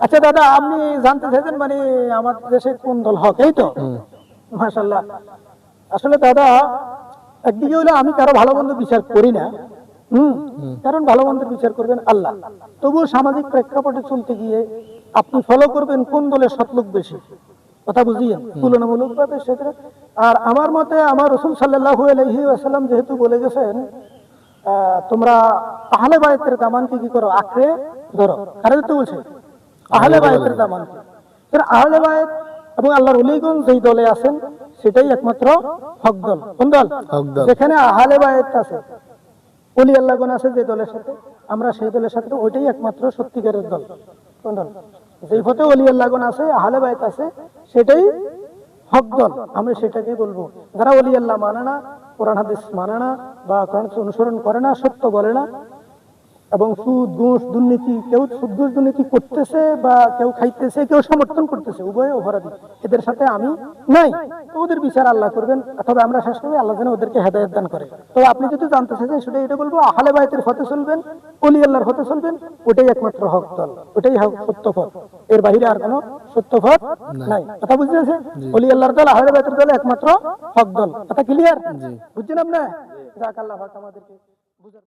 আচ্ছা দাদা, আপনি জানতে চাইছেন মানে আমার দেশে কোন দল হক, এই তো? মাশাআল্লাহ। আসলে দাদা, একদিকে হলো আমি কারো ভালো মন্দ বিচার করি না, কারণ ভালো মন্দের বিচার করবেন আল্লাহ। তবুও সামাজিক প্রেক্ষাপটে চলতে গিয়ে আপনি ফলো করবেন কোন দলের সৎলোক বেশি, কথা বুঝিয়ে তুলনামূলক ভাবে সেটা। আর আমার মতে আমার রাসূল সাল্লাল্লাহু আলাইহি ওয়াসাল্লাম যেহেতু বলে গেছেন তোমরা আহলে বায়তের দামানকে কি করো, আঁকড়ে ধরো। কারণ তো বলছে আহলে বায়তের দামানকে। আহলে বায়ত এবং আল্লাহর ওলিগণ যেই দলে আছেন সেটাই একমাত্র হক দল। কোন দল? যেখানে আহলে বায়ত আছে, ওলি আল্লাহগণ আছে যে দলের সাথে, আমরা সেই দলের সাথে, ওইটাই একমাত্র সত্যিকারের দল। কোন দল? যেই পথে ওলি আল্লাহগণ আছে, আহলে বায়ত আছে, সেটাই হক দল। আমরা সেটাকেই বলবো। যারা ওলি আল্লাহ মানে না, কোরআন হাদিস মানে না, বা কোরআন অনুসরণ করে না, সত্য বলে না, এবং সুদ ঘুষ দুর্নীতি, কেউ সুদ ঘুষ দুর্নীতি করতেছে বা কেউ খাইতেছে, কেউ সমর্থন করতেছে, উভয় অপরাধী, এদের সাথে আমি নাই। তো ওদের বিচার আল্লাহ করবেন, অথবা আমরা শেষ করবো, আল্লাহ যেন ওদেরকে হেদায়েত দান করে। তো আপনি যদি জানতে চাইছেন সেটা এটা বলবো, আহলে বায়তের পথে চলবেন, ওলি আল্লাহর পথে চলবেন, ওটাই একমাত্র হক দল, ওটাই সত্য পথ। এর বাইরে আর কোনো সত্য পথ নাই। কথা বুঝতে পেরেছেন? ওলি আল্লাহর দল, আহলে বায়তের দল একমাত্র হক দল। কথা ক্লিয়ার? বুঝছেন আপনি? যাক, আল্লাহ পাক আমাদেরকে বুঝার